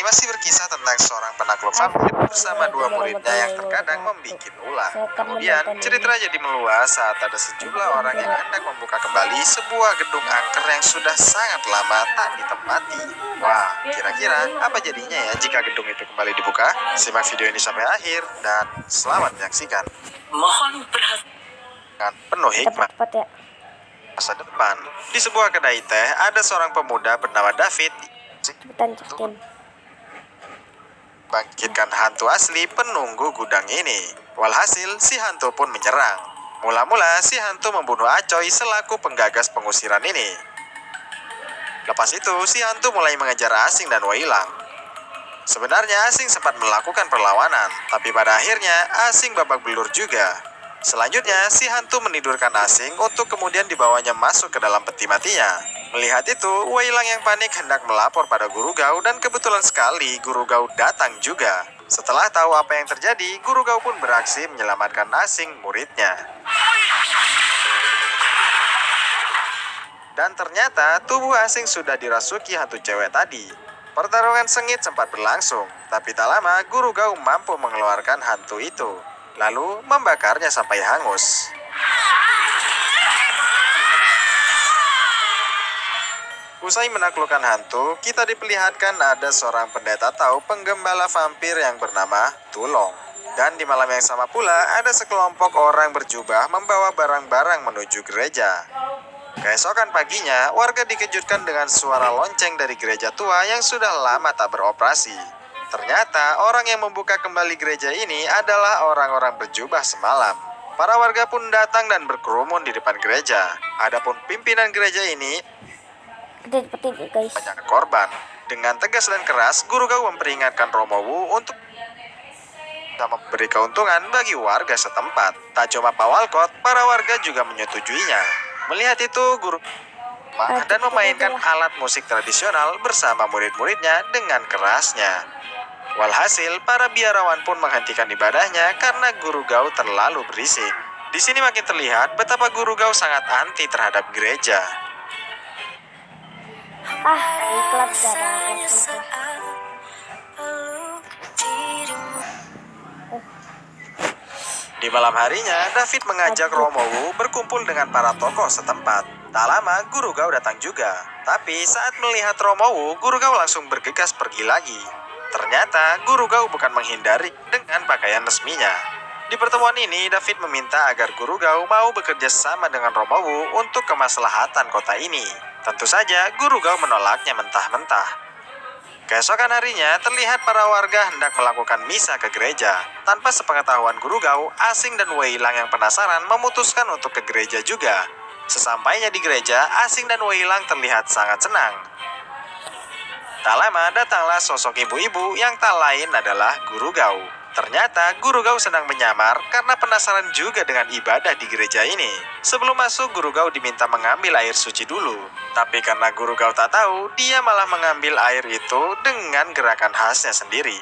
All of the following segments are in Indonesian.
masih berkisah tentang seorang penakluk vampir bersama dua muridnya yang terkadang membuat ulah. Kemudian, cerita jadi meluas saat ada sejumlah orang yang hendak membuka kembali sebuah gedung angker yang sudah sangat lama tak ditempati. Wah, kira-kira apa jadinya ya jika gedung itu kembali dibuka? Simak video ini sampai akhir dan selamat menyaksikan. Mohon perhatian Penuh hikmah. Cepat ya. Masa depan, di sebuah kedai teh ada seorang pemuda bernama David Cepetan cepetin. bangkitkan hantu asli penunggu gudang ini. Walhasil, si hantu pun menyerang. Mula-mula, si hantu membunuh Acoy selaku penggagas pengusiran ini. Lepas itu, si hantu mulai mengejar Asing dan Weilang. Sebenarnya Asing sempat melakukan perlawanan, tapi pada akhirnya Asing babak belur juga. Selanjutnya, si hantu menidurkan Asing untuk kemudian dibawanya masuk ke dalam peti matinya. Melihat itu, Weilang yang panik hendak melapor pada Guru Gao dan kebetulan sekali Guru Gao datang juga. Setelah tahu apa yang terjadi, Guru Gao pun beraksi menyelamatkan Asing muridnya. Dan ternyata tubuh Asing sudah dirasuki hantu cewek tadi. Pertarungan sengit sempat berlangsung, tapi tak lama Guru Gao mampu mengeluarkan hantu itu, lalu membakarnya sampai hangus. Usai menaklukkan hantu, kita diperlihatkan ada seorang pendeta atau penggembala vampir yang bernama Tulong. Dan di malam yang sama pula, ada sekelompok orang berjubah membawa barang-barang menuju gereja. Keesokan paginya, warga dikejutkan dengan suara lonceng dari gereja tua yang sudah lama tak beroperasi. Ternyata orang yang membuka kembali gereja ini adalah orang-orang berjubah semalam. Para warga pun datang dan berkerumun di depan gereja. Adapun pimpinan gereja ini Cepetin guys. banyak korban. Dengan tegas dan keras, Guru Gao memperingatkan Romo Wu untuk memberi keuntungan bagi warga setempat. Tak cuma Pak Walcott, para warga juga menyetujuinya. Melihat itu, Guru dan memainkan alat musik tradisional bersama murid-muridnya dengan kerasnya. Walhasil, para biarawan pun menghentikan ibadahnya karena Guru Gao terlalu berisik. Di sini makin terlihat betapa Guru Gao sangat anti terhadap gereja. Iklan darah. Di malam harinya, David mengajak Romo Wu berkumpul dengan para tokoh setempat. Tak lama, Guru Gao datang juga. Tapi saat melihat Romo Wu, Guru Gao langsung bergegas pergi lagi. Ternyata, Guru Gao bukan menghindari dengan pakaian resminya. Di pertemuan ini, David meminta agar Guru Gao mau bekerja sama dengan Romo Wu untuk kemaslahatan kota ini. Tentu saja, Guru Gao menolaknya mentah-mentah. Keesokan harinya, terlihat para warga hendak melakukan misa ke gereja. Tanpa sepengetahuan Guru Gao, Asing dan Weilang yang penasaran memutuskan untuk ke gereja juga. Sesampainya di gereja, Asing dan Weilang terlihat sangat senang. Tak lama, datanglah sosok ibu-ibu yang tak lain adalah Guru Gao. Ternyata Guru Gao sedang menyamar karena penasaran juga dengan ibadah di gereja ini. Sebelum masuk, Guru Gao diminta mengambil air suci dulu. Tapi karena Guru Gao tak tahu, dia malah mengambil air itu dengan gerakan khasnya sendiri.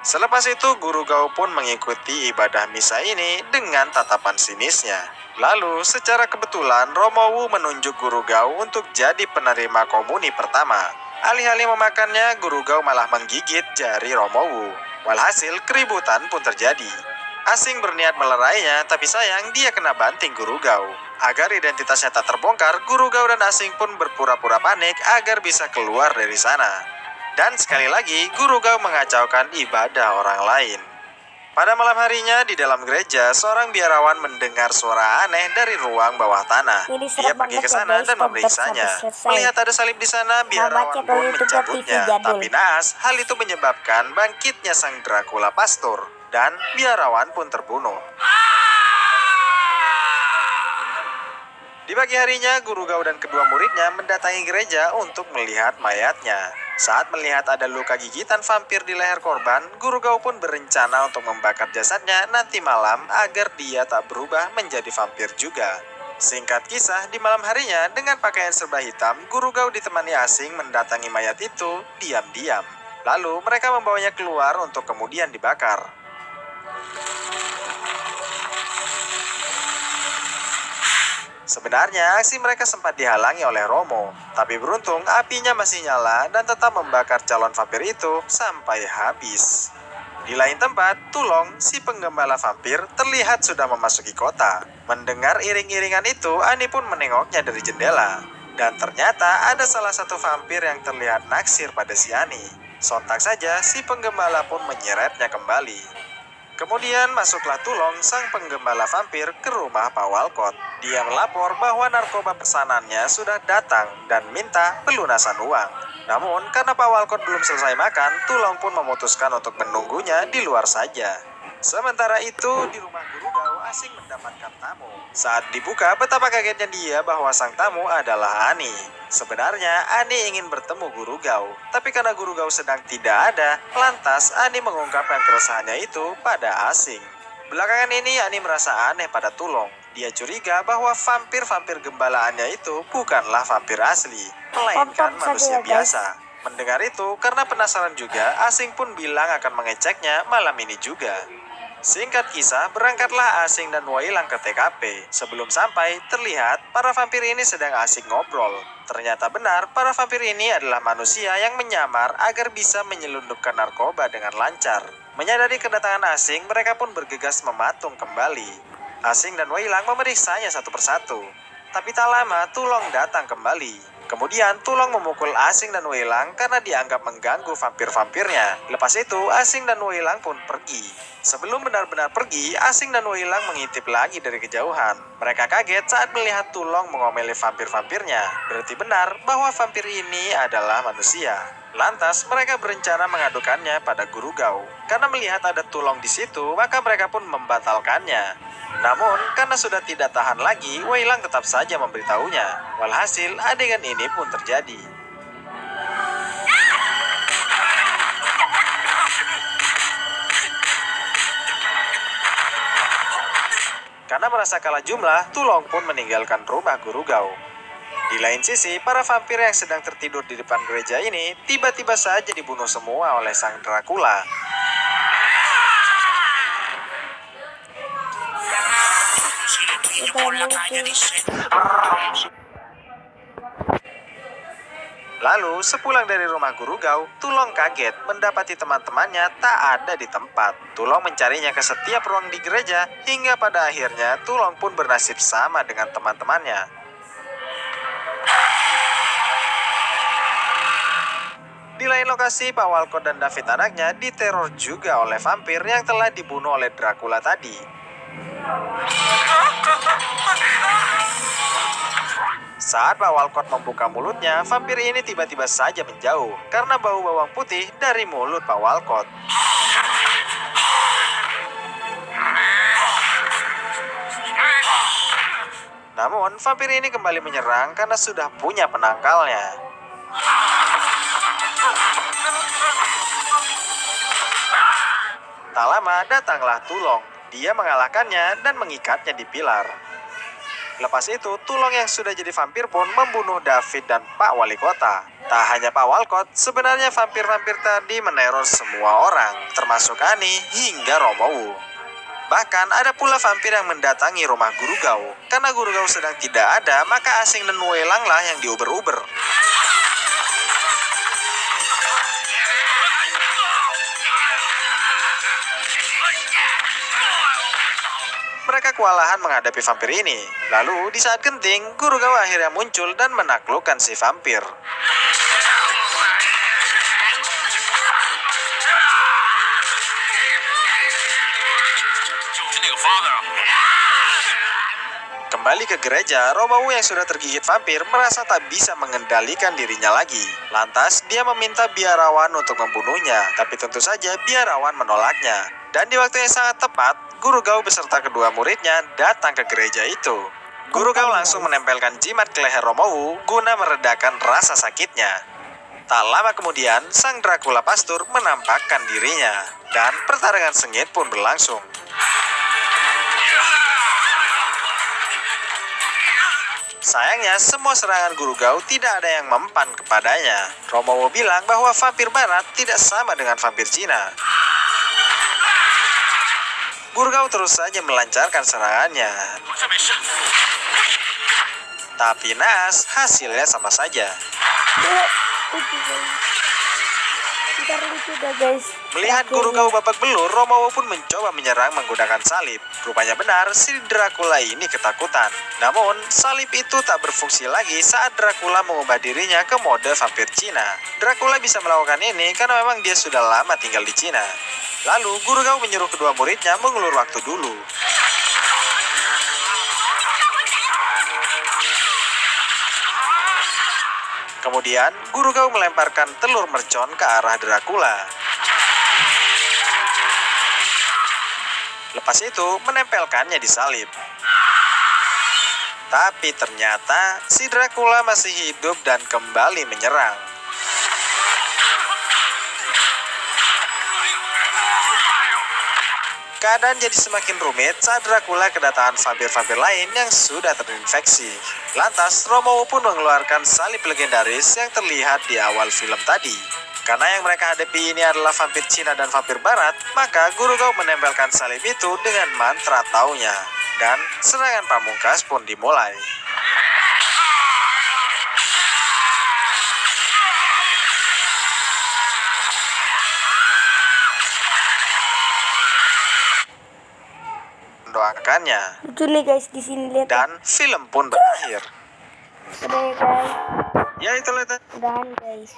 Selepas itu, Guru Gao pun mengikuti ibadah misa ini dengan tatapan sinisnya. Lalu, secara kebetulan, Romo Wu menunjuk Guru Gao untuk jadi penerima komuni pertama. Alih-alih memakannya, Guru Gao malah menggigit jari Romo Wu. Walhasil, keributan pun terjadi. Asing berniat melerainya, tapi sayang dia kena banting Guru Gao. Agar identitasnya tak terbongkar, Guru Gao dan Asing pun berpura-pura panik agar bisa keluar dari sana. Dan sekali lagi, Guru Gao mengacaukan ibadah orang lain. Pada malam harinya, di dalam gereja, seorang biarawan mendengar suara aneh dari ruang bawah tanah. Dia pergi ke sana dan memeriksanya. Melihat ada salib di sana, biarawan pun mencabutnya. Tapi naas, hal itu menyebabkan bangkitnya sang Dracula Pastur. Dan biarawan pun terbunuh. Di pagi harinya, Guru Gao dan kedua muridnya mendatangi gereja untuk melihat mayatnya. Saat melihat ada luka gigitan vampir di leher korban, Guru Gao pun berencana untuk membakar jasadnya nanti malam agar dia tak berubah menjadi vampir juga. Singkat kisah, di malam harinya dengan pakaian serba hitam, Guru Gao ditemani Asing mendatangi mayat itu diam-diam. Lalu mereka membawanya keluar untuk kemudian dibakar. Sebenarnya aksi mereka sempat dihalangi oleh Romo, tapi beruntung apinya masih nyala dan tetap membakar calon vampir itu sampai habis. Di lain tempat, Tulong, si penggembala vampir, terlihat sudah memasuki kota. Mendengar iring-iringan itu, Ani pun menengoknya dari jendela. Dan ternyata ada salah satu vampir yang terlihat naksir pada si Ani. Sontak saja, si penggembala pun menyeretnya kembali. Kemudian masuklah Tulong, sang penggembala vampir, ke rumah Pak Walcott. Dia melapor bahwa narkoba pesanannya sudah datang dan minta pelunasan uang. Namun, karena Pak Walcott belum selesai makan, Tulong pun memutuskan untuk menunggunya di luar saja. Sementara itu, di rumah Guru Gao, Asing mendapatkan tamu. Saat dibuka, betapa kagetnya dia bahwa sang tamu adalah Ani. Sebenarnya, Ani ingin bertemu Guru Gao, tapi karena Guru Gao sedang tidak ada, lantas Ani mengungkapkan keresahannya itu pada Asing. Belakangan ini, Ani merasa aneh pada Tulong. Dia curiga bahwa vampir-vampir gembalaannya itu bukanlah vampir asli, melainkan manusia biasa. Mendengar itu, karena penasaran juga, Asing pun bilang akan mengeceknya malam ini juga. Singkat kisah, berangkatlah Asing dan Wailang ke TKP. Sebelum sampai, terlihat para vampir ini sedang asik ngobrol. Ternyata benar, para vampir ini adalah manusia yang menyamar agar bisa menyelundupkan narkoba dengan lancar. Menyadari kedatangan Asing, mereka pun bergegas mematung kembali. Asing dan Wailang memeriksanya satu persatu. Tapi tak lama, Tulong datang kembali. Kemudian Tulong memukul Asing dan Wailang karena dianggap mengganggu vampir-vampirnya. Lepas itu, Asing dan Wailang pun pergi. Sebelum benar-benar pergi, Asing dan Wailang mengintip lagi dari kejauhan. Mereka kaget saat melihat Tulong mengomeli vampir-vampirnya. Berarti benar bahwa vampir ini adalah manusia. Lantas, mereka berencana mengadukannya pada Guru Gao. Karena melihat ada Tulong di situ, maka mereka pun membatalkannya. Namun, karena sudah tidak tahan lagi, Wailang tetap saja memberitahunya. Walhasil, adegan ini pun terjadi. Karena merasa kalah jumlah, Tulong pun meninggalkan rumah Guru Gao. Di lain sisi, para vampir yang sedang tertidur di depan gereja ini tiba-tiba saja dibunuh semua oleh sang Dracula. Lalu, sepulang dari rumah Guru Gao, Tulong kaget mendapati teman-temannya tak ada di tempat. Tulong mencarinya ke setiap ruang di gereja, hingga pada akhirnya Tulong pun bernasib sama dengan teman-temannya. Di lain lokasi, Pak Walcott dan David anaknya diteror juga oleh vampir yang telah dibunuh oleh Dracula tadi. Saat Pak Walcott membuka mulutnya, vampir ini tiba-tiba saja menjauh karena bau bawang putih dari mulut Pak Walcott. Namun, vampir ini kembali menyerang karena sudah punya penangkalnya. Tak lama datanglah Tulong. Dia mengalahkannya dan mengikatnya di pilar. Lepas itu, Tulong yang sudah jadi vampir pun membunuh David dan Pak Wali Kota. Tak hanya Pak Walcott, sebenarnya vampir-vampir tadi meneror semua orang, termasuk Ani hingga Romowu. Bahkan ada pula vampir yang mendatangi rumah Guru Gao. Karena Guru Gao sedang tidak ada, maka Asing dan Wailang lah yang diuber-uber. Mereka kewalahan menghadapi vampir ini. Lalu, di saat genting, Guru Gao akhirnya muncul dan menaklukkan si vampir. Kembali ke gereja, Romowu yang sudah tergigit vampir merasa tak bisa mengendalikan dirinya lagi. Lantas, dia meminta biarawan untuk membunuhnya, tapi tentu saja biarawan menolaknya. Dan di waktu yang sangat tepat, Guru Gao beserta kedua muridnya datang ke gereja itu. Guru Gao langsung menempelkan jimat ke leher Romowu guna meredakan rasa sakitnya. Tak lama kemudian, sang Dracula Pastur menampakkan dirinya, dan pertarungan sengit pun berlangsung. Sayangnya, semua serangan Guru Gao tidak ada yang mempan kepadanya. Romowu bilang bahwa vampir barat tidak sama dengan vampir Cina. Guru Gao terus saja melancarkan serangannya. Tapi naas, hasilnya sama saja. Lucu guys. Ntar lucu dah guys. Melihat Guru Gao babak belur, Romowo pun mencoba menyerang menggunakan salib. Rupanya benar, si Dracula ini ketakutan. Namun, salib itu tak berfungsi lagi saat Dracula mengubah dirinya ke mode vampir Cina. Dracula bisa melakukan ini karena memang dia sudah lama tinggal di Cina. Lalu, Guru Gao menyuruh kedua muridnya mengulur waktu dulu. Kemudian, Guru Gao melemparkan telur mercon ke arah Dracula. Lepas itu, menempelkannya di salib. Tapi ternyata, si Dracula masih hidup dan kembali menyerang. Keadaan jadi semakin rumit saat Dracula kedatangan vampir-vampir lain yang sudah terinfeksi. Lantas, Romowo pun mengeluarkan salib legendaris yang terlihat di awal film tadi. Karena yang mereka hadapi ini adalah vampir Cina dan vampir Barat, maka Guru Gao menempelkan salib itu dengan mantra taunya. Dan serangan pamungkas pun dimulai. Mendoakannya, Lucu nih guys di sini lihat. dan film pun berakhir. Udah ya guys. Ya itulah itu. Udahan guys.